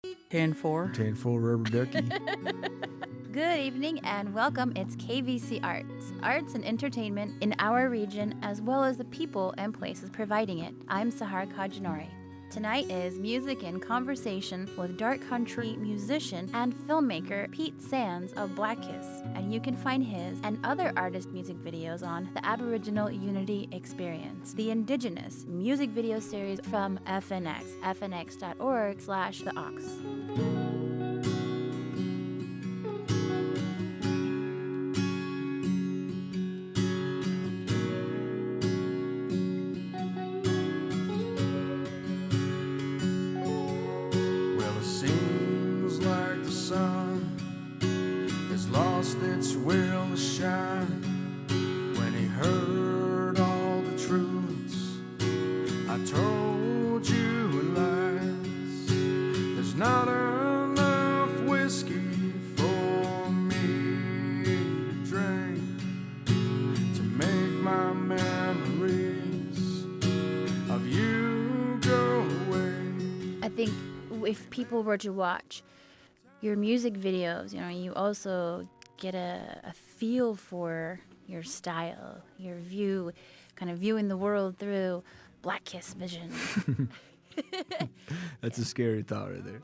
10-4. 10-4 rubber ducky. Good evening and welcome. It's KVC-Arts, arts and entertainment in our region as well as the people and places providing it. I'm Sahar Khadjenoury. Tonight is music and conversation with dark country musician and filmmaker Pete Sands of Blackkiss, and you can find his and other artist music videos on the Aboriginal Unity Experience, the Indigenous music video series from FNX, fnx.org/theox. Its will to shine when he heard all the truths I told you in lies. There's not enough whiskey for me to drink to make my memories of you go away. I think if people were to watch your music videos, you also get a feel for your style, your view, kind of viewing the world through Blackkiss vision. That's a scary thought right there.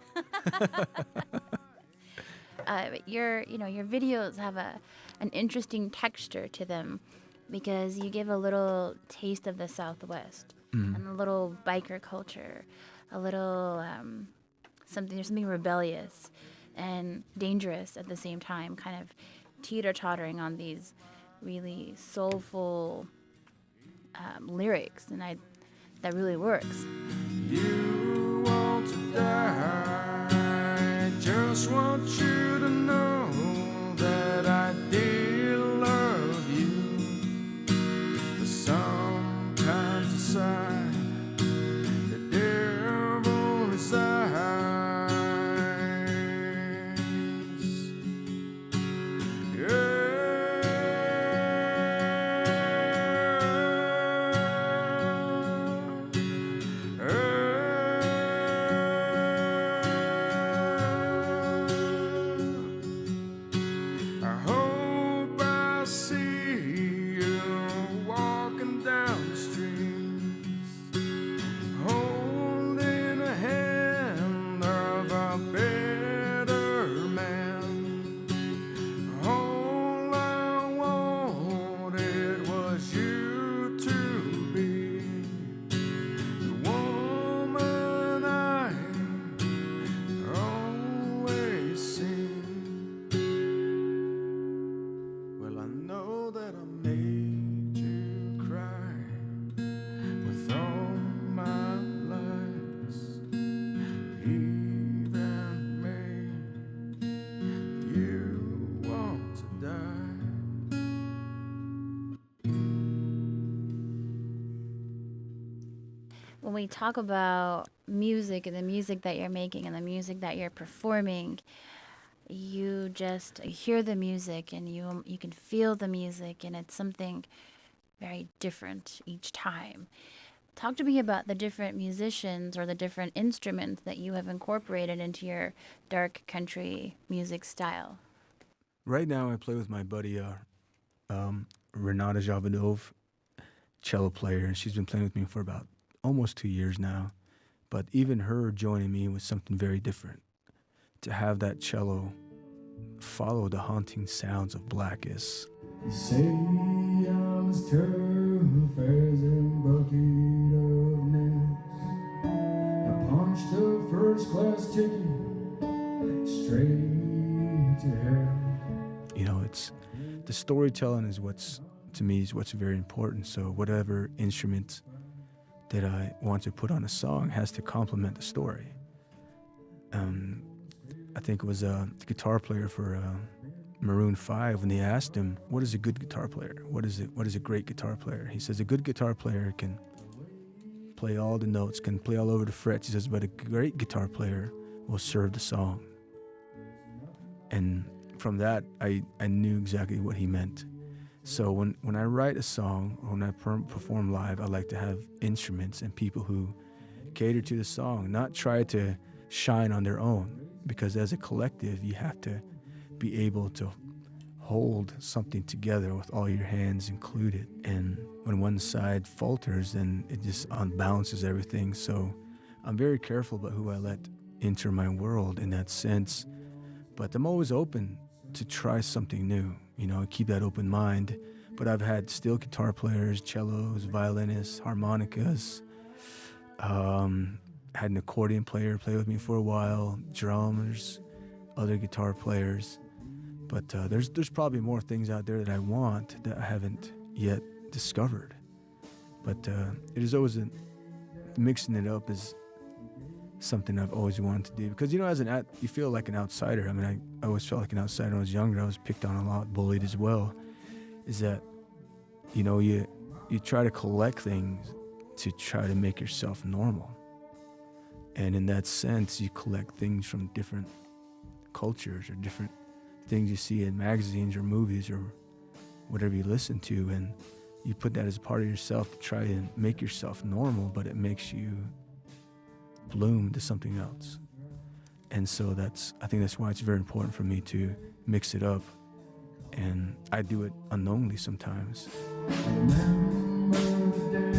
Your videos have an interesting texture to them because you give a little taste of the Southwest and a little biker culture, a little something rebellious and dangerous at the same time, kind of teeter-tottering on these really soulful lyrics, and that really works. You want to die, just want you to know that I did love you, but sometimes aside, the devil resides. When we talk about music and the music that you're making and the music that you're performing, you just hear the music and you can feel the music, and it's something very different each time. Talk to me about the different musicians or the different instruments that you have incorporated into your dark country music style. Right now I play with my buddy Renata Javanov, cello player, and she's been playing with me for about almost 2 years now. But even her joining me was something very different. To have that cello follow the haunting sounds of Blackkiss. You say I'm as tough as a bucket of nails. I punched a first-class ticket straight to hell. It's the storytelling is what's very important. So whatever instrument that I want to put on a song has to complement the story. I think it was the guitar player for Maroon 5, when they asked him, what is a good guitar player? What is a great guitar player? He says a good guitar player can play all the notes, can play all over the frets. He says, but a great guitar player will serve the song. And from that, I knew exactly what he meant. So when I write a song or when I perform live, I like to have instruments and people who cater to the song, not try to shine on their own, because as a collective, you have to be able to hold something together with all your hands included. And when one side falters, then it just unbalances everything. So I'm very careful about who I let enter my world in that sense. But I'm always open to try something new, keep that open mind. But I've had steel guitar players, cellos, violinists, harmonicas, had an accordion player play with me for a while, drummers, other guitar players. But there's probably more things out there that I want that I haven't yet discovered. But it is always mixing it up is something I've always wanted to do. Because, you feel like an outsider. I mean, I always felt like an outsider when I was younger. I was picked on a lot, bullied as well. Is that, you try to collect things to try to make yourself normal. And in that sense, you collect things from different cultures or different things you see in magazines or movies or whatever you listen to, and you put that as a part of yourself to try and make yourself normal, but it makes you bloom to something else. And so I think that's why it's very important for me to mix it up, and I do it unknowingly sometimes. Remember the day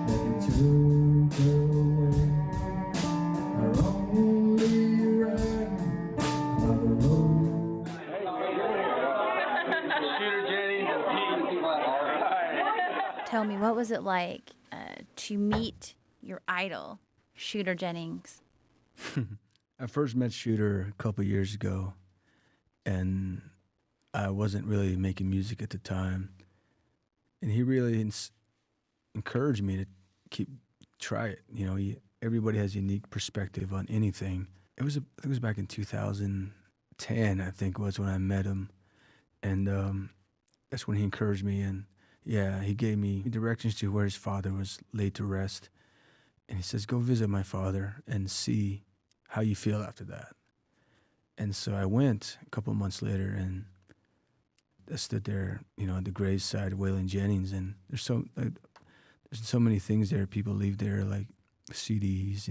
that you took away our only ride by the road. Shooter Jennings and Pete. All right. Tell me, what was it like to meet your idol, Shooter Jennings? I first met Shooter a couple years ago, and I wasn't really making music at the time. And he really encouraged me to try it. Everybody has a unique perspective on anything. I think it was back in 2010, I think was when I met him. And that's when he encouraged me. And yeah, he gave me directions to where his father was laid to rest. And he says, go visit my father and see how you feel after that. And so I went a couple of months later, and I stood there, at the graveside of Waylon Jennings, and there's so many things there. People leave there, like CDs,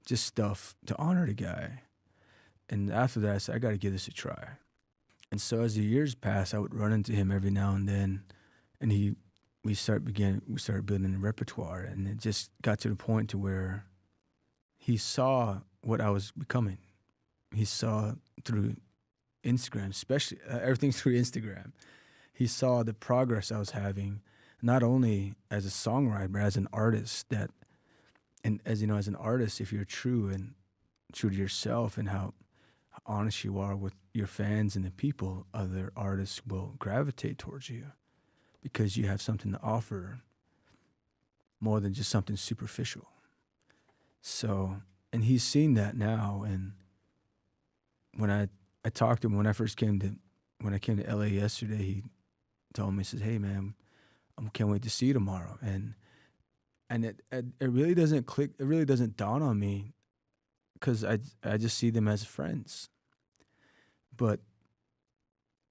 just stuff to honor the guy. And after that, I said, I got to give this a try. And so as the years passed, I would run into him every now and then, and we started building a repertoire, and it just got to the point to where he saw what I was becoming. He saw through Instagram, especially everything through Instagram. He saw the progress I was having, not only as a songwriter, but as an artist. And as an artist, if you're true to yourself and how honest you are with your fans and the people, other artists will gravitate towards you because you have something to offer more than just something superficial. So, and he's seen that now. And when I talked to him when I came to LA yesterday, he told me, he says, hey man, I can't wait to see you tomorrow. And it really doesn't click, it really doesn't dawn on me, because I just see them as friends. But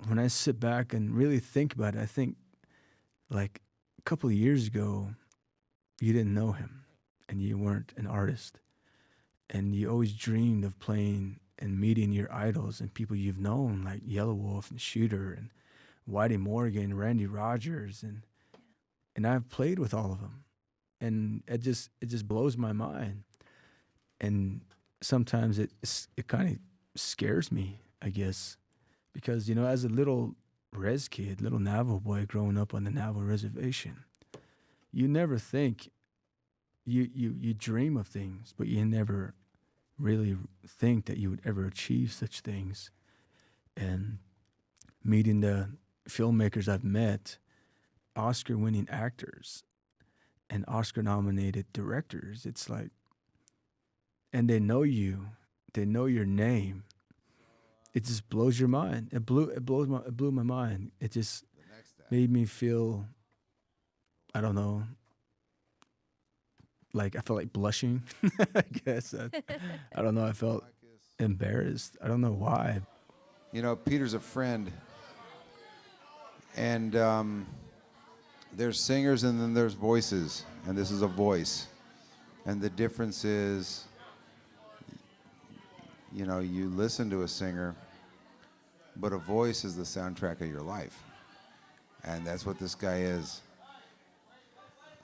when I sit back and really think about it, I think like a couple of years ago, you didn't know him and you weren't an artist, and you always dreamed of playing and meeting your idols and people you've known, like Yellow Wolf and Shooter and Whitey Morgan, Randy Rogers, and I've played with all of them, and it just blows my mind. And sometimes it kind of scares me, I guess, because as a little res kid, little Navajo boy growing up on the Navajo reservation, you never think, you dream of things, but you never really think that you would ever achieve such things. And meeting the filmmakers I've met, Oscar-winning actors and Oscar-nominated directors, it's like, and they know you, they know your name. It just blows your mind. It blew my mind. It just made me feel, I don't know, like I felt like blushing, I guess. I don't know. I felt embarrassed. I don't know why. Peter's a friend, and there's singers and then there's voices, and this is a voice. And the difference is you know, you listen to a singer, but a voice is the soundtrack of your life. And that's what this guy is.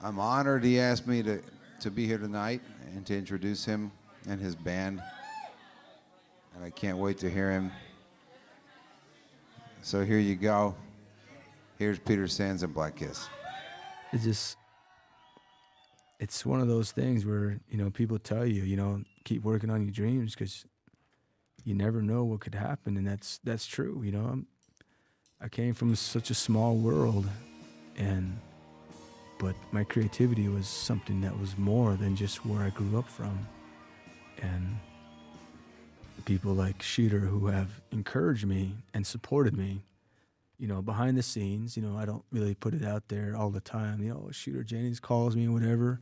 I'm honored he asked me to be here tonight and to introduce him and his band. And I can't wait to hear him. So here you go. Here's Peter Sands and Blackkiss. It's one of those things where, you know, people tell you, you know, keep working on your dreams because you never know what could happen. And that's true. You know, I came from such a small world, but my creativity was something that was more than just where I grew up from. And people like Shooter, who have encouraged me and supported me, you know, behind the scenes. You know, I don't really put it out there all the time. You know, Shooter Jennings calls me, whatever.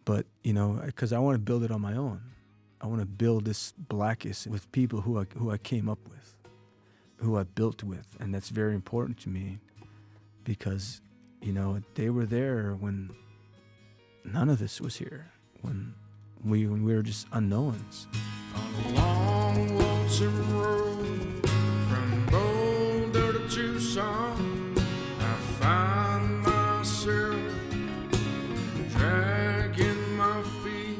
But, you know, because I want to build it on my own. I want to build this Blackkiss with people who I came up with, who I built with. And that's very important to me because, you know, they were there when none of this was here, when we were just unknowns. On a long, lonesome road from Boulder to Tucson, I find myself dragging my feet,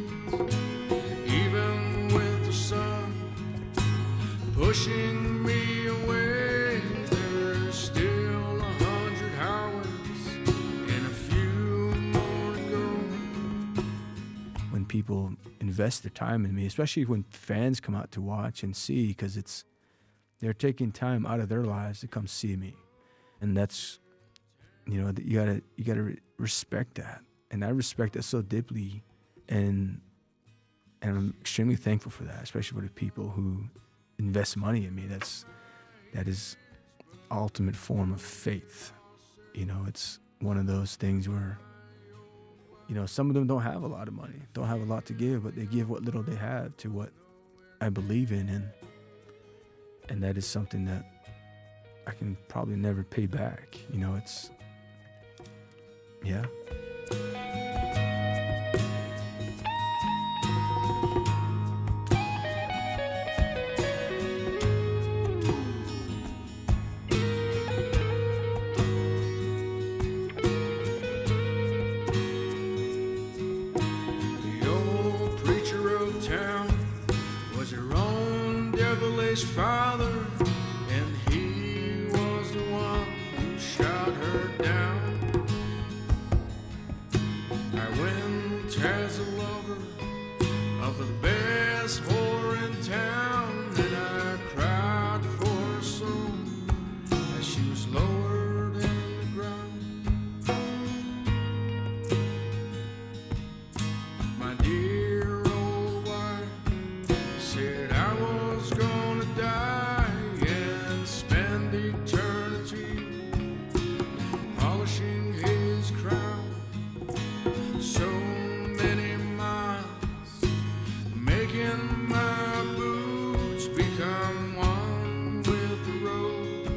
even with the sun pushing me away. There's still 100 highways and a few more to go. When people invest their time in me, especially when fans come out to watch and see, because they're taking time out of their lives to come see me, and that's, you know, you gotta respect that, and I respect that so deeply, and I'm extremely thankful for that, especially for the people who invest money in me. That is ultimate form of faith. You know, it's one of those things where, you know, some of them don't have a lot of money, don't have a lot to give, but they give what little they have to what I believe in, and that is something that I can probably never pay back. You know, it's, yeah. Father, and he was the one who shot her down. I went as a lover of the best whore in town, and I cried for her soul as she was lowered in the ground. My dear old wife said I was gonna die and spend eternity polishing his crown. So many miles, making my boots become one with the road.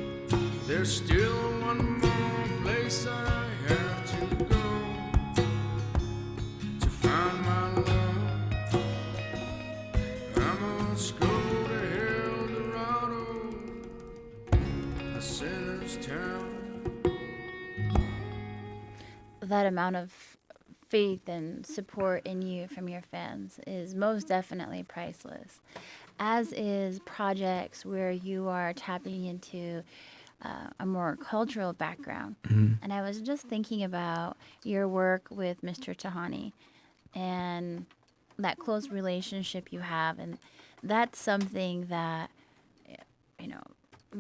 There's still one more place I have to go to find my love. I must go to El Dorado, a sinner's town. That amount of faith and support in you from your fans is most definitely priceless, as is projects where you are tapping into a more cultural background. And I was just thinking about your work with Mr. Tahani and that close relationship you have, and that's something that, you know,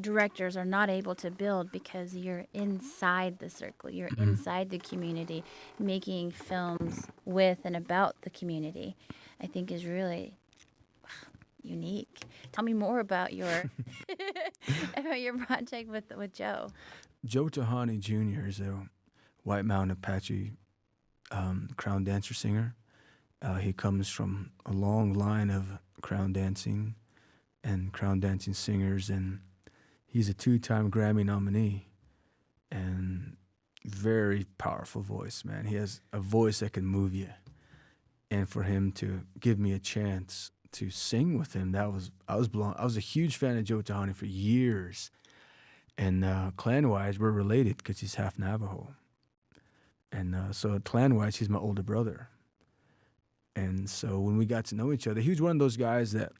directors are not able to build because you're inside the circle, you're inside the community, making films with and about the community. I think is really unique. Tell me more about your about your project with Joe. Joe Tahani Jr. is a White Mountain Apache crown dancer singer. He comes from a long line of crown dancing singers, and he's a 2-time Grammy nominee and very powerful voice, man. He has a voice that can move you. And for him to give me a chance to sing with him, I was blown. I was a huge fan of Joe Tahani for years, and clan-wise, we're related because he's half Navajo, and so clan-wise, he's my older brother. And so when we got to know each other, he was one of those guys that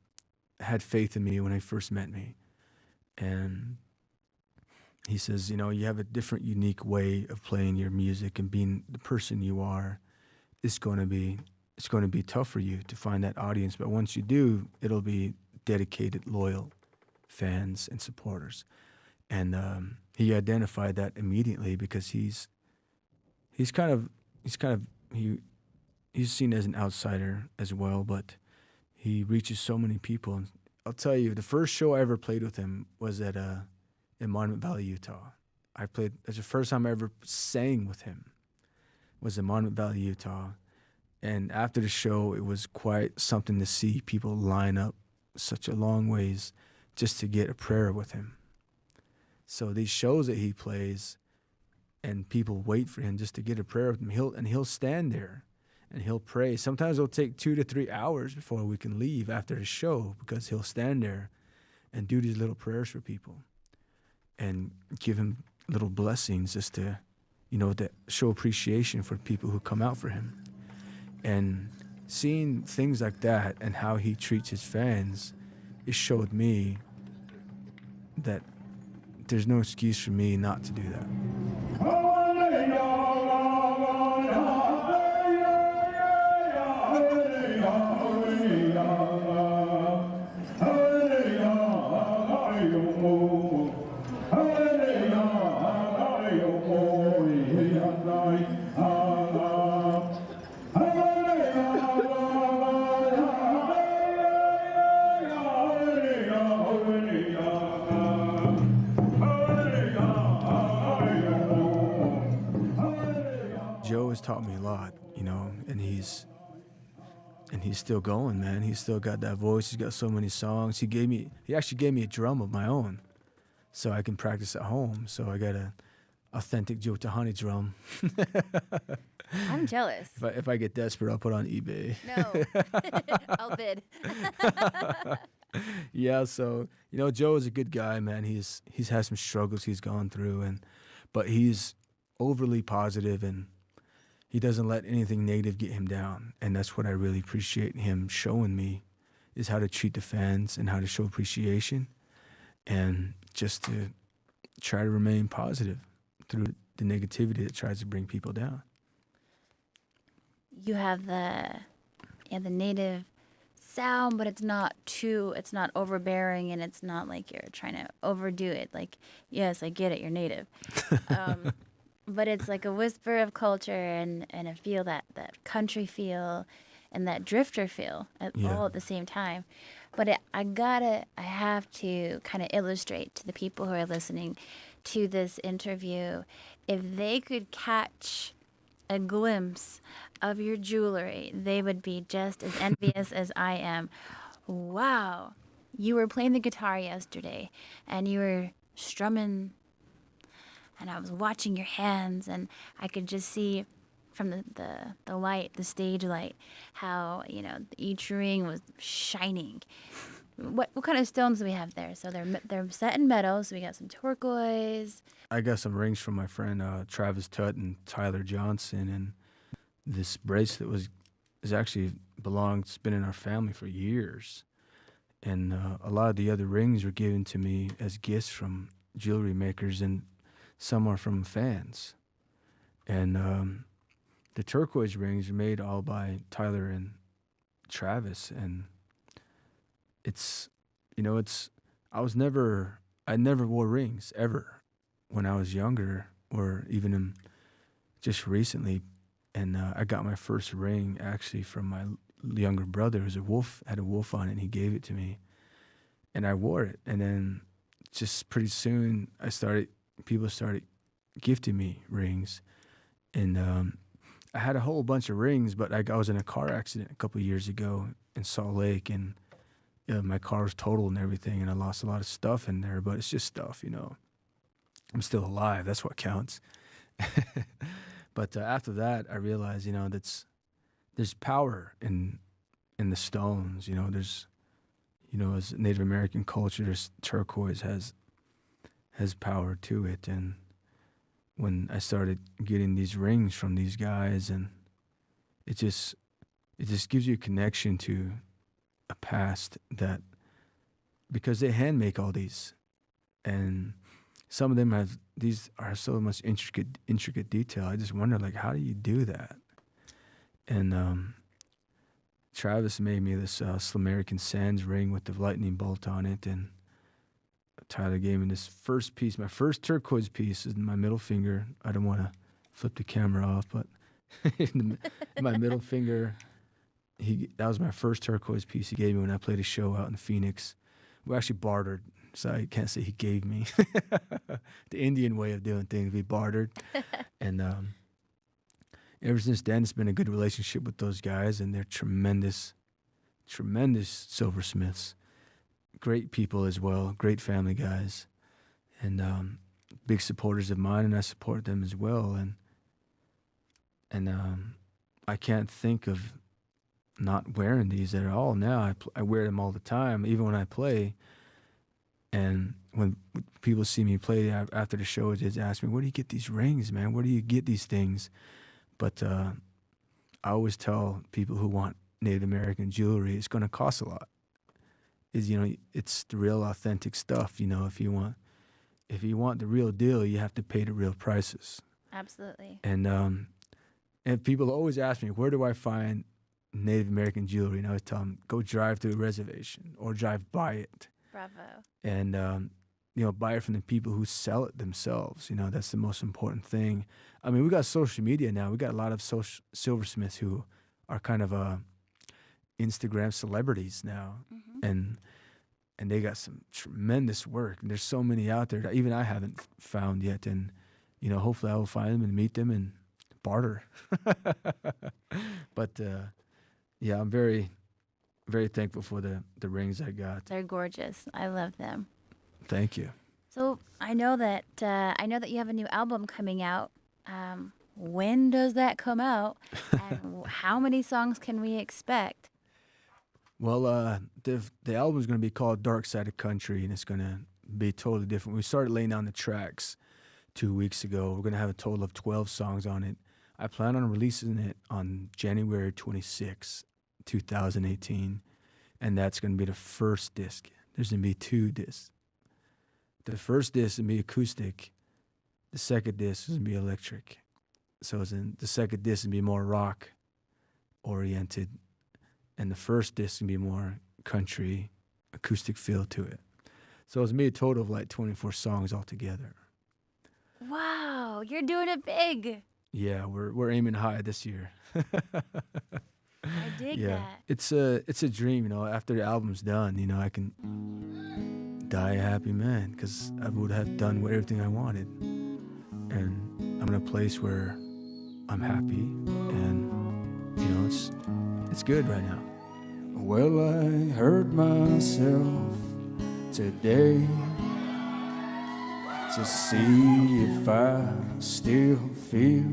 had faith in me when he first met me, and he says, you know, you have a different, unique way of playing your music and being the person you are. It's going to be tough for you to find that audience, but once you do, it'll be dedicated, loyal fans and supporters. And he identified that immediately because he's seen as an outsider as well, but he reaches so many people. And I'll tell you, the first show I ever played with him was in Monument Valley, Utah. That's the first time I ever sang with him, was in Monument Valley, Utah. And after the show, it was quite something to see people line up such a long ways just to get a prayer with him. So these shows that he plays, and people wait for him just to get a prayer with him, he'll stand there and he'll pray. Sometimes it'll take 2 to 3 hours before we can leave after the show, because he'll stand there and do these little prayers for people and give him little blessings just to, you know, to show appreciation for people who come out for him. And seeing things like that and how he treats his fans, it showed me that there's no excuse for me not to do that. Joe has taught me a lot, you know, and he's still going, man. He's still got that voice. He's got so many songs. He actually gave me a drum of my own so I can practice at home. So I got a authentic Joe Tahani drum. I'm jealous. If I get desperate, I'll put it on eBay. No, I'll bid. Yeah, so, you know, Joe is a good guy, man. He's had some struggles he's gone through, but he's overly positive, and he doesn't let anything negative get him down. And that's what I really appreciate him showing me, is how to treat the fans and how to show appreciation, and just to try to remain positive through the negativity that tries to bring people down. You have the native sound, but it's not overbearing, and it's not like you're trying to overdo it. Like, yes, I get it, you're native. But it's like a whisper of culture and a feel, that country feel and that drifter feel all at the same time. But I have to kind of illustrate to the people who are listening to this interview, if they could catch a glimpse of your jewelry, they would be just as envious as I am. Wow, you were playing the guitar yesterday and you were strumming, and I was watching your hands, and I could just see from the light, the stage light, how, you know, each ring was shining. What kind of stones do we have there? So they're set in metal, so we got some turquoise. I got some rings from my friend Travis Tutt and Tyler Johnson, and this bracelet it's been in our family for years. And a lot of the other rings were given to me as gifts from jewelry makers, and some are from fans. And the turquoise rings are made all by Tyler and Travis, and I never wore rings ever when I was younger, or even just recently. And I got my first ring actually from my younger brother, who's had a wolf on it, and he gave it to me, and I wore it. And then just pretty soon people started gifting me rings, and I had a whole bunch of rings, but I was in a car accident a couple of years ago in Salt Lake, and my car was totaled and everything, and I lost a lot of stuff in there, but it's just stuff, you know. I'm still alive. That's what counts. But after that, I realized, you know, there's power in in the stones. There's, as Native American culture, there's turquoise has power to it. And when I started getting these rings from these guys, and it just gives you a connection to a past that, because they hand make all these, and some of them these are so much intricate detail. I just wonder, like, how do you do that? And Travis made me this Slamerican Sands ring with the lightning bolt on it, and Tyler gave me this first piece. My first turquoise piece is my middle finger. I don't want to flip the camera off, but in my middle finger, that was my first turquoise piece he gave me when I played a show out in Phoenix. We actually bartered, so I can't say he gave me. The Indian way of doing things, we bartered. And ever since then, it's been a good relationship with those guys, and they're tremendous silversmiths. Great people as well, great family guys, and big supporters of mine, and I support them as well. And I can't think of not wearing these at all now. I wear them all the time, even when I play. And when people see me play after the show, they just ask me, "Where do you get these rings, man? Where do you get these things?" But I always tell people who want Native American jewelry, it's going to cost a lot. It's the real authentic stuff. If you want the real deal, you have to pay the real prices. Absolutely. And people always ask me, where do I find Native American jewelry? And I always tell them, go drive to a reservation or drive by it. Bravo. And buy it from the people who sell it themselves. That's the most important thing. I mean, we got social media now. We got a lot of silversmiths who are kind of Instagram celebrities now, and they got some tremendous work. And there's so many out there that even I haven't found yet. And hopefully I will find them and meet them and barter. But yeah, I'm very, very thankful for the rings I got. They're gorgeous. I love them. Thank you. So I know that you have a new album coming out. When does that come out? And how many songs can we expect? Well, the album is going to be called Dark Side of Country, and it's going to be totally different. We started laying down the tracks 2 weeks ago. We're going to have a total of 12 songs on it. I plan on releasing it on January 26, 2018, and that's going to be the first disc. There's going to be 2 discs. The first disc is going to be acoustic. The second disc is going to be electric. So the second disc is going to be more rock-oriented, and the first disc can be more country, acoustic feel to it. So it's me a total of like 24 songs altogether. Wow, you're doing it big. Yeah, we're aiming high this year. I dig that. It's a dream, after the album's done, I can die a happy man, because I would have done everything I wanted. And I'm in a place where I'm happy, and it's good right now. Well, I hurt myself today to see if I still feel.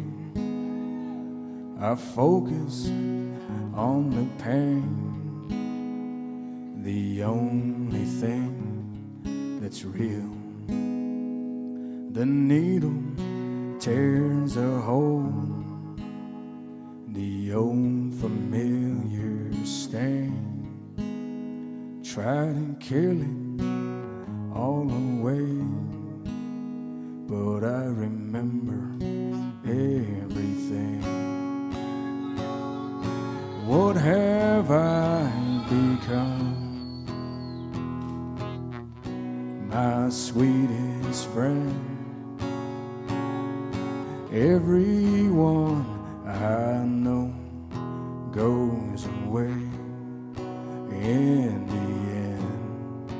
I focus on the pain, the only thing that's real. The needle tears a hole, the old familiar stain. Try to kill it all away, but I remember everything. What have I become? My sweetest friend. Everyone I know goes away in the end,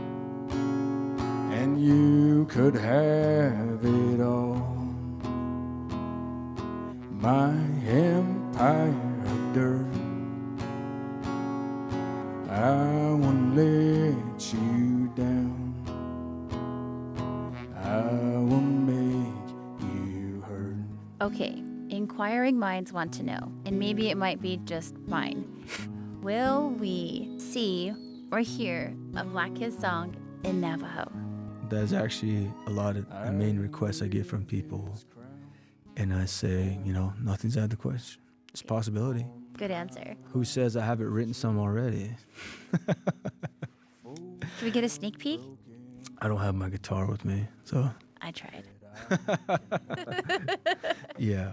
and you could have it all. My empire of dirt, I won't let you down. I will make you hurt. Okay, inquiring minds want to know, and maybe it might be just mine. will we see or hear a Blackkiss song in Navajo? That's actually a lot of the main requests I get from people. And I say, nothing's out of the question. It's a possibility. Good answer. Who says I haven't written some already? Can we get a sneak peek? I don't have my guitar with me, so I tried. yeah.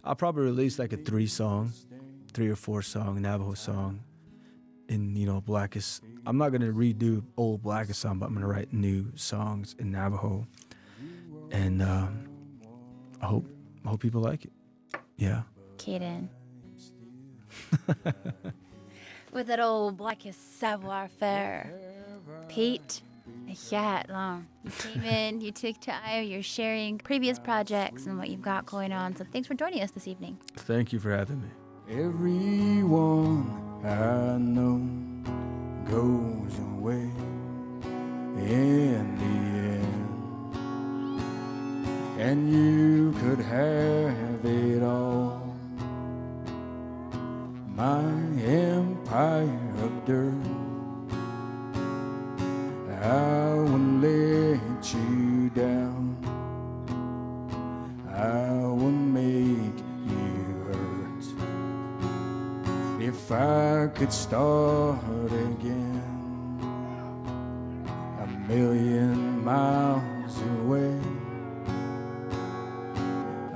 I'll probably release like a 3 or 4 song Navajo song in, Blackkiss. I'm not gonna redo old Blackkiss song, but I'm gonna write new songs in Navajo. And I hope people like it. Yeah. Kaden. With that old Blackkiss savoir-faire. Pete, yeah, long. You came in, you took time, you're sharing previous projects and what you've got going on. So thanks for joining us this evening. Thank you for having me. Everyone I know goes away in the end, and you could have it all. My empire of dirt, I wouldn't let you down. I would make you hurt. If I could start again, 1,000,000 miles away,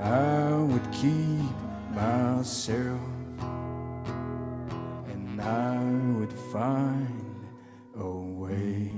I would keep myself, and I would find a way.